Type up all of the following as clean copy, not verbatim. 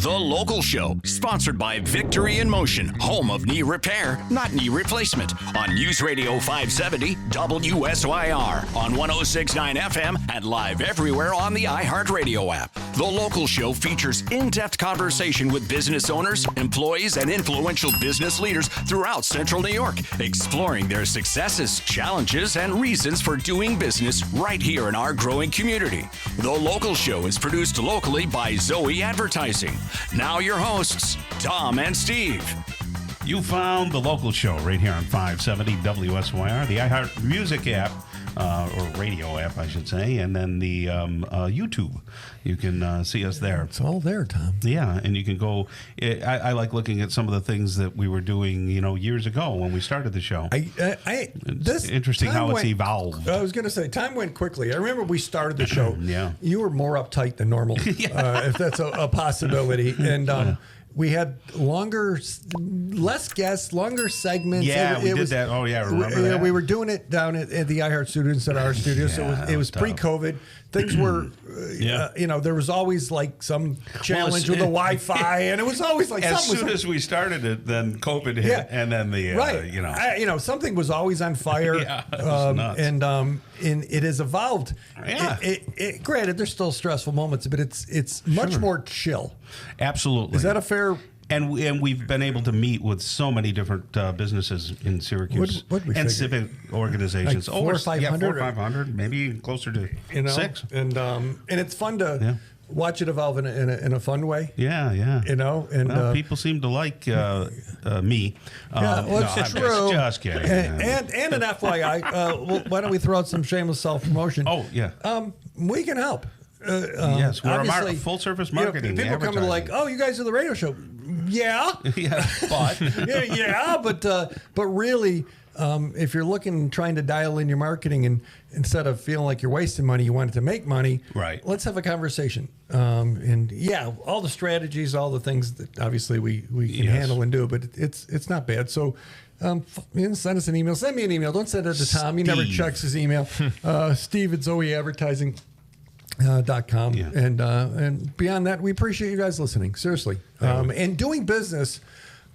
The Local Show, sponsored by Victory in Motion, home of knee repair, not knee replacement, on News Radio 570 WSYR, on 106.9 FM, and live everywhere on the iHeartRadio app. The Local Show features in-depth conversation with business owners, employees, and influential business leaders throughout Central New York, exploring their successes, challenges, and reasons for doing business right here in our growing community. The Local Show is produced locally by Zoe Advertising. Now your hosts, Tom and Steve. You found The Local Show right here on 570 WSYR, the iHeart Music app, or radio app, I should say, and then the YouTube. You can see us there. It's all there, Tom. Yeah, and you can go. I like looking at some of the things that we were doing, years ago when we started the show. It's interesting how it's evolved. I was going to say, time went quickly. I remember we started the show. Yeah. You were more uptight than normal, if that's a possibility. And we had less guests, longer segments. Yeah, we did that. Oh, yeah, remember that? We were doing it down at the iHeart Studios instead of our studio, so it was pre-COVID. Things were, there was always like some challenge with the Wi-Fi, and it was always like as soon as we started it, then COVID hit, and then the something was always on fire. And it has evolved. Yeah. Granted, there's still stressful moments, but it's much more chill. Absolutely. Is that a fair? And we've been able to meet with so many different businesses in Syracuse and civic organizations. Like 400 or 500? 400 or 500, maybe closer to 6. And it's fun to watch it evolve in a fun way. Yeah. And people seem to like me. It's true. Just kidding. And an FYI, why don't we throw out some shameless self-promotion? Oh, yeah. We can help. Yes, we're a full-service marketing. People come in like, "Oh, you guys are the radio show." Yeah, but really, if you're trying to dial in your marketing, and instead of feeling like you're wasting money, you want it to make money. Right. Let's have a conversation. All the strategies, all the things that obviously we can handle and do, but it's not bad. So. Send us an email. Send me an email. Don't send it to Tom. He never checks his email. Steve at Zoe Advertising. .com. And beyond that, we appreciate you guys listening, seriously, and doing business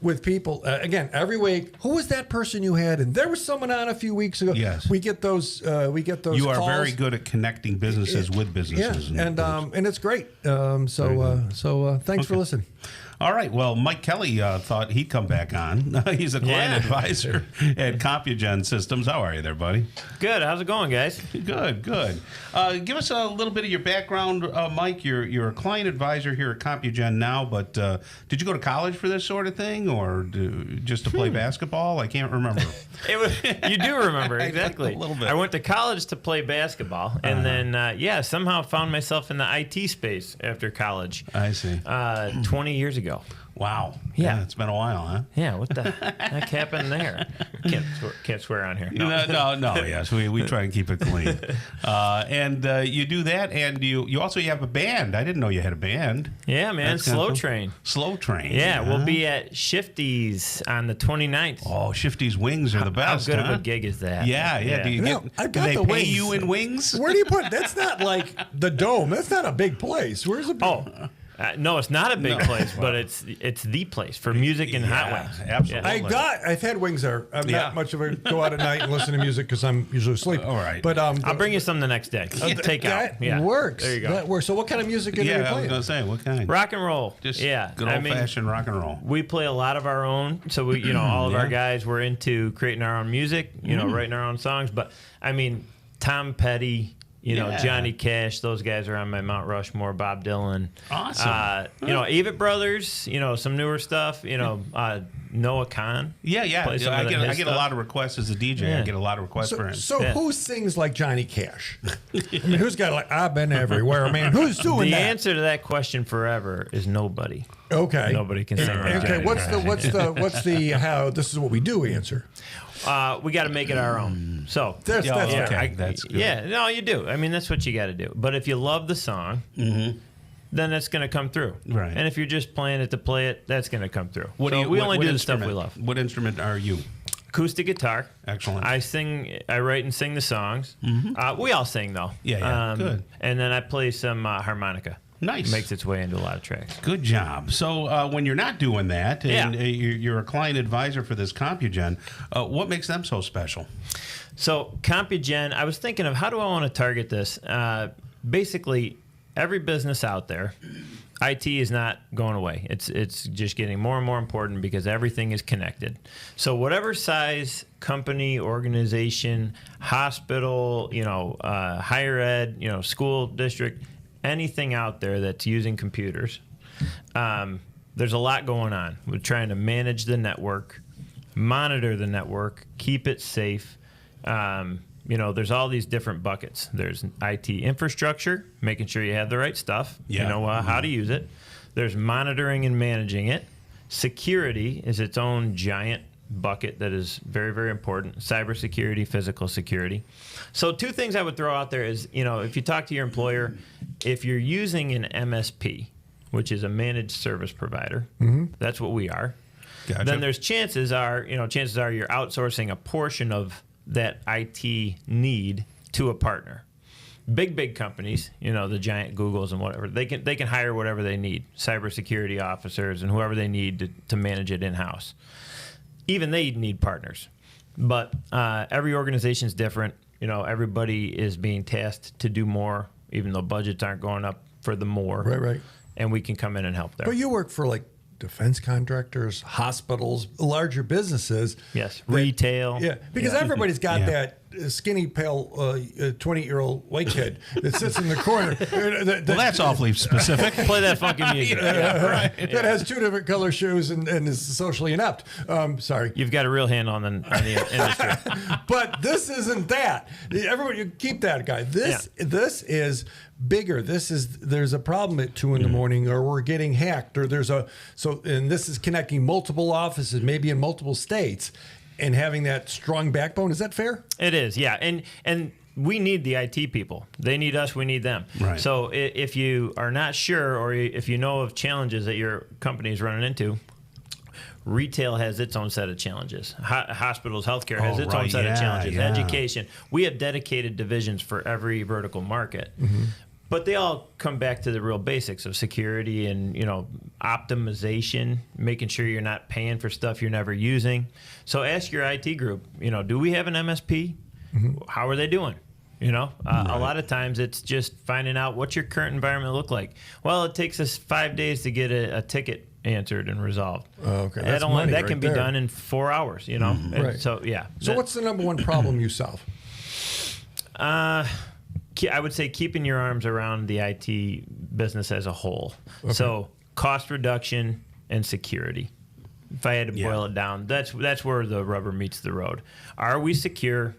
with people. Again, every week, who was that person you had? And there was someone on a few weeks ago. Yes, we get those. You are calls. Very good at connecting businesses with businesses. Yeah, and it's great. So thanks for listening. All right. Well, Mike Kelly thought he'd come back on. He's a client advisor at Compugen Systems. How are you there, buddy? Good. How's it going, guys? Good. Give us a little bit of your background, Mike. You're a client advisor here at Compugen now, but did you go to college for this sort of thing, or just to play basketball? I can't remember. You do remember, exactly. A little bit. I went to college to play basketball, and then, somehow found myself in the IT space after college. I see. 20 years ago. Wow. Yeah. It's been a while, huh? Yeah, what the heck happened there? Can't swear on here. No, yes. We try and keep it clean. And you do that, and you also have a band. I didn't know you had a band. Yeah, man. Slow Train. Slow Train. Yeah, we'll be at Shifty's on the 29th. Oh, Shifty's wings are the best. How good of a gig is that? Yeah. Do they pay you in wings? Where do you put? That's not like the Dome. That's not a big place. Where's the? No, it's not a big place, but it's the place for music and hot wings. Absolutely. I've had wings there. I'm not much of a go out at night and listen to music because I'm usually asleep. All right. But I'll bring you some the next day. Take out. That works. There you go. That works. So what kind of music are you playing? I was going to say, what kind? Rock and roll. Just good old-fashioned rock and roll. We play a lot of our own. So we, all of our guys were into creating our own music, writing our own songs. But I mean, Tom Petty, Johnny Cash, those guys are on my Mount Rushmore, Bob Dylan. Awesome. Avett Brothers, some newer stuff, Noah Khan. Yeah. I get a lot of requests as a DJ. Yeah. I get a lot of requests for him. So who sings like Johnny Cash? I mean, who's got like, I've been everywhere, man? Who's doing that? The answer to that question forever is nobody. Okay. Nobody can sing like Johnny Cash. What's the how this is what we do answer? We got to make it our own. So that's okay. That's good. Yeah, no, you do. I mean, that's what you got to do. But if you love the song, then it's going to come through. Right. And if you're just playing it to play it, that's going to come through. We only do the stuff we love. What instrument are you? Acoustic guitar. Excellent. I write and sing the songs. We all sing though. Yeah, good. And then I play some harmonica. Nice. makes its way into a lot of tracks. Good job. So when you're not doing that, and you're a client advisor for this Compugen, what makes them so special? So Compugen, I was thinking of how do I want to target this? Basically, every business out there, IT is not going away. It's just getting more and more important because everything is connected. So whatever size company, organization, hospital, higher ed, school district, anything out there that's using computers, there's a lot going on. We're trying to manage the network, monitor the network, keep it safe. There's all these different buckets. There's IT infrastructure, making sure you have the right stuff, how to use it. There's monitoring and managing it. Security is its own giant bucket that is very, very important. Cybersecurity, physical security. So 2 things I would throw out there is, if you talk to your employer, if you're using an MSP, which is a managed service provider, that's what we are. Gotcha. Then there's chances are you're outsourcing a portion of that IT need to a partner. Big companies, the giant Googles and whatever, they can hire whatever they need, cybersecurity officers and whoever they need to manage it in-house. Even they need partners. But every organization is different. Everybody is being tasked to do more, even though budgets aren't going up for the more. Right. And we can come in and help there. But you work for like defense contractors, hospitals, larger businesses. Yes, retail. Yeah, because everybody's got that skinny, pale, 20-year-old white kid that sits in the corner. Well, that's awfully specific. Play that funky music. Right. That has 2 different color shoes and is socially inept. Sorry. You've got a real handle on the industry. But this isn't that. Everybody, you keep that guy. This is bigger. There's a problem at 2 in the morning, or we're getting hacked, or and this is connecting multiple offices, maybe in multiple states, and having that strong backbone. Is that fair? It is, yeah. And we need the IT people. They need us, we need them. Right. So if you are not sure, or if you know of challenges that your company is running into, retail has its own set of challenges. Hospitals, healthcare has its own set of challenges. Education. We have dedicated divisions for every vertical market. But they all come back to the real basics of security and, optimization, making sure you're not paying for stuff you're never using. So ask your IT group, do we have an MSP? How are they doing? A lot of times it's just finding out what's your current environment look like. Well, it takes us 5 days to get a ticket answered and resolved. Okay. That can be done in 4 hours, Right. So, yeah. So what's the number one problem you solve? I would say keeping your arms around the IT business as a whole. Okay. So cost reduction and security. If I had to boil it down, that's where the rubber meets the road. Are we secure,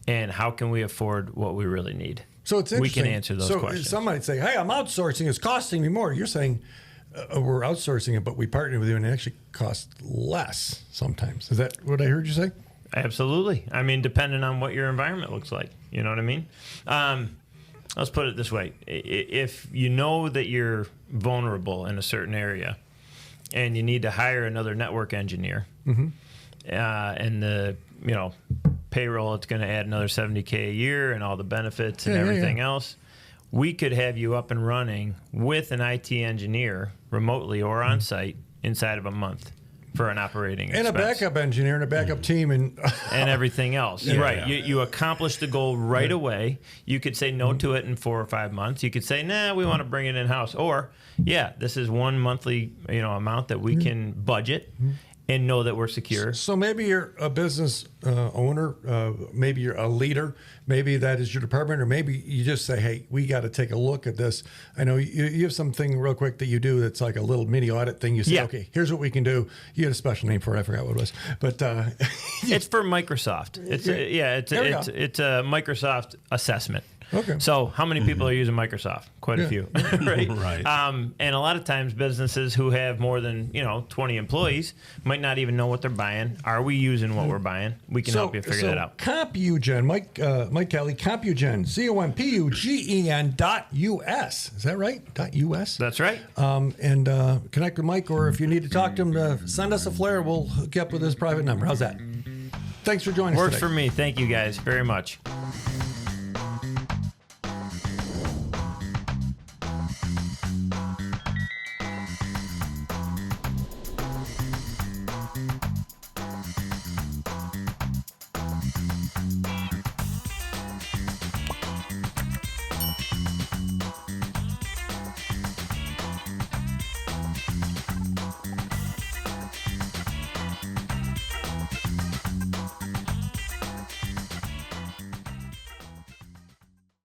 and how can we afford what we really need? So it's interesting. We can answer those questions. Some might say, hey, I'm outsourcing. It's costing me more. You're saying we're outsourcing it, but we partner with you, and it actually costs less sometimes. Is that what I heard you say? Absolutely. I mean, depending on what your environment looks like. You know what I mean? Let's put it this way. If you know that you're vulnerable in a certain area and you need to hire another network engineer, and the payroll, it's going to add another $70K a year and all the benefits and everything else, we could have you up and running with an IT engineer remotely or on site inside of a month. For an operating expense. And a backup engineer and a backup team and everything else. Right. You accomplish the goal right away. You could say no to it in 4 or 5 months. You could say, nah, we want to bring it in-house. Or, this is one monthly amount that we can budget and know that we're secure. So maybe you're a business owner, maybe you're a leader, maybe that is your department, or maybe you just say, hey, we got to take a look at this. I know you have something real quick that you do that's like a little mini audit thing. You say, okay, here's what we can do. You had a special name for it. I forgot what it was. But it's for Microsoft. It's a Microsoft assessment. Okay. So how many people are using Microsoft? Quite a few, right? Right. And a lot of times businesses who have more than 20 employees might not even know what they're buying. Are we using what we're buying? We can help you figure that out. Compugen, Mike Kelly, Compugen, COMPUGEN.US. Is that right? .US. That's right. And connect with Mike, or if you need to talk to him, send us a flare. We'll hook you up with his private number. How's that? Thanks for joining us. Works for me. Thank you guys very much.